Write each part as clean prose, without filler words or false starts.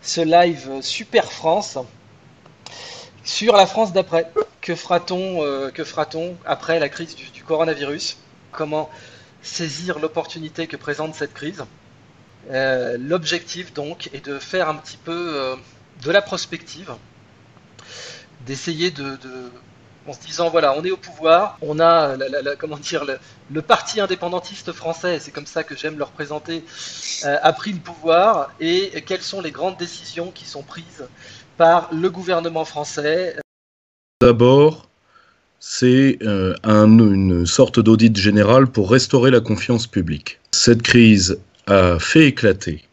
ce live Super France sur la France d'après. Que fera-t-on après la crise du coronavirus? Comment saisir l'opportunité que présente cette crise? L'objectif donc est de faire un petit peu de la prospective, d'essayer en se disant voilà, on est au pouvoir, on a comment dire le parti indépendantiste français, c'est comme ça que j'aime le représenter, a pris le pouvoir et quelles sont les grandes décisions qui sont prises par le gouvernement français. D'abord, c'est une sorte d'audit général pour restaurer la confiance publique. Cette crise a fait éclater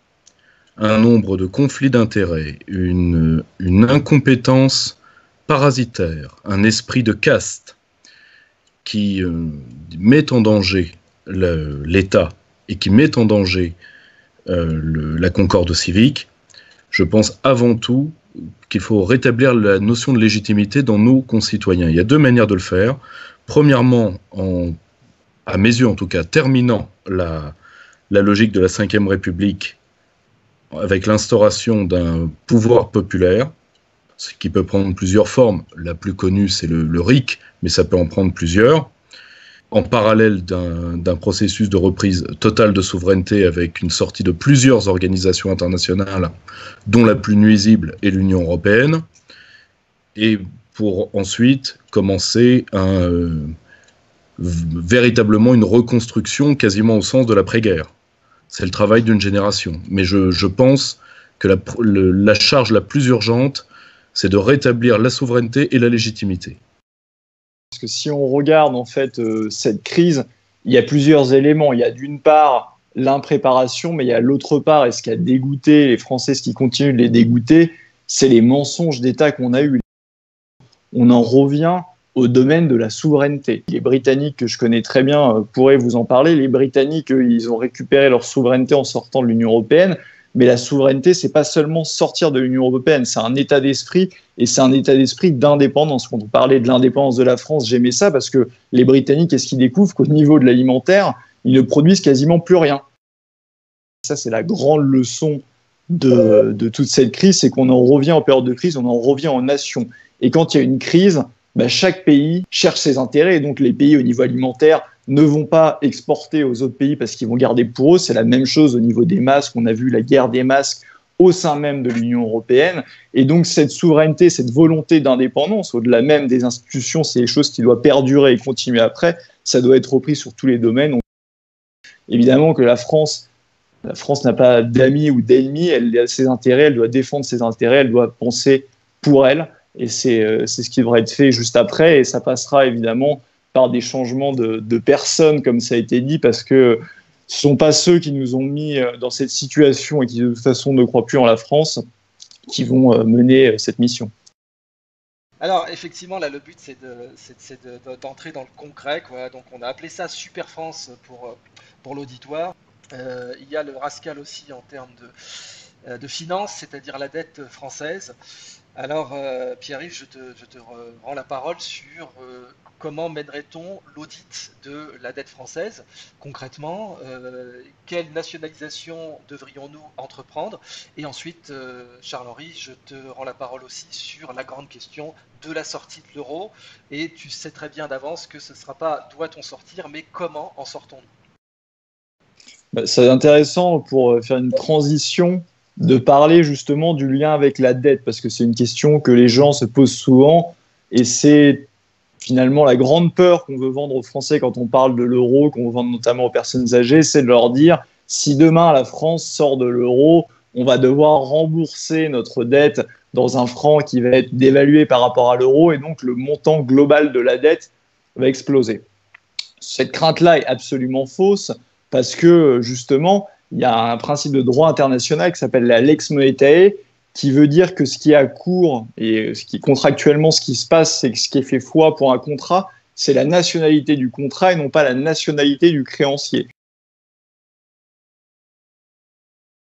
un nombre de conflits d'intérêts, une incompétence parasitaire, un esprit de caste qui met en danger l'État et qui met en danger la concorde civique. Je pense avant tout qu'il faut rétablir la notion de légitimité dans nos concitoyens. Il y a deux manières de le faire. Premièrement, à mes yeux en tout cas, terminant la logique de la Ve République avec l'instauration d'un pouvoir populaire, ce qui peut prendre plusieurs formes. La plus connue, c'est le RIC, mais ça peut en prendre plusieurs. En parallèle d'un processus de reprise totale de souveraineté avec une sortie de plusieurs organisations internationales, dont la plus nuisible est l'Union européenne, et pour ensuite commencer véritablement une reconstruction quasiment au sens de l'après-guerre. C'est le travail d'une génération. Mais je pense que la charge la plus urgente, c'est de rétablir la souveraineté et la légitimité. Parce que si on regarde en fait cette crise, il y a plusieurs éléments. Il y a d'une part l'impréparation, mais il y a l'autre part, et ce qui a dégoûté les Français, ce qui continue de les dégoûter, c'est les mensonges d'État qu'on a eus. On en revient au domaine de la souveraineté. Les Britanniques, que je connais très bien, pourraient vous en parler. Les Britanniques, ils ont récupéré leur souveraineté en sortant de l'Union européenne. Mais la souveraineté, c'est pas seulement sortir de l'Union européenne, c'est un état d'esprit, et c'est un état d'esprit d'indépendance. Quand on parlait de l'indépendance de la France, j'aimais ça parce que les Britanniques, qu'est-ce qu'ils découvrent? Qu'au niveau de l'alimentaire, ils ne produisent quasiment plus rien. Ça, c'est la grande leçon de toute cette crise, c'est qu'on en revient en période de crise, on en revient en nation. Et quand il y a une crise, chaque pays cherche ses intérêts, et donc les pays au niveau alimentaire ne vont pas exporter aux autres pays parce qu'ils vont garder pour eux. C'est la même chose au niveau des masques. On a vu la guerre des masques au sein même de l'Union européenne. Et donc cette souveraineté, cette volonté d'indépendance, au-delà même des institutions, c'est des choses qui doivent perdurer et continuer après. Ça doit être repris sur tous les domaines. Donc, évidemment que la France n'a pas d'amis ou d'ennemis. Elle a ses intérêts, elle doit défendre ses intérêts, elle doit penser pour elle. Et c'est ce qui devrait être fait juste après. Et ça passera évidemment par des changements de personnes, comme ça a été dit, parce que ce ne sont pas ceux qui nous ont mis dans cette situation et qui, de toute façon, ne croient plus en la France, qui vont mener cette mission. Alors, effectivement, là, le but, c'est d'entrer dans le concret, quoi. Donc, on a appelé ça Super France pour l'auditoire. Il y a le Rascal aussi en termes de finances, c'est-à-dire la dette française. Alors, Pierre-Yves, je te rends la parole sur comment mènerait-on l'audit de la dette française concrètement, quelle nationalisation devrions-nous entreprendre? Et ensuite, Charles-Henri, je te rends la parole aussi sur la grande question de la sortie de l'euro. Et tu sais très bien d'avance que ce ne sera pas doit-on sortir, mais comment en sortons-nous? C'est intéressant pour faire une transition de parler justement du lien avec la dette, parce que c'est une question que les gens se posent souvent, et c'est finalement la grande peur qu'on veut vendre aux Français quand on parle de l'euro, qu'on veut vendre notamment aux personnes âgées, c'est de leur dire si demain la France sort de l'euro, on va devoir rembourser notre dette dans un franc qui va être dévalué par rapport à l'euro, et donc le montant global de la dette va exploser. Cette crainte-là est absolument fausse, parce que justement, il y a un principe de droit international qui s'appelle la lex monetae, qui veut dire que ce qui est à court et ce qui contractuellement ce qui se passe, c'est que ce qui est fait foi pour un contrat, c'est la nationalité du contrat et non pas la nationalité du créancier.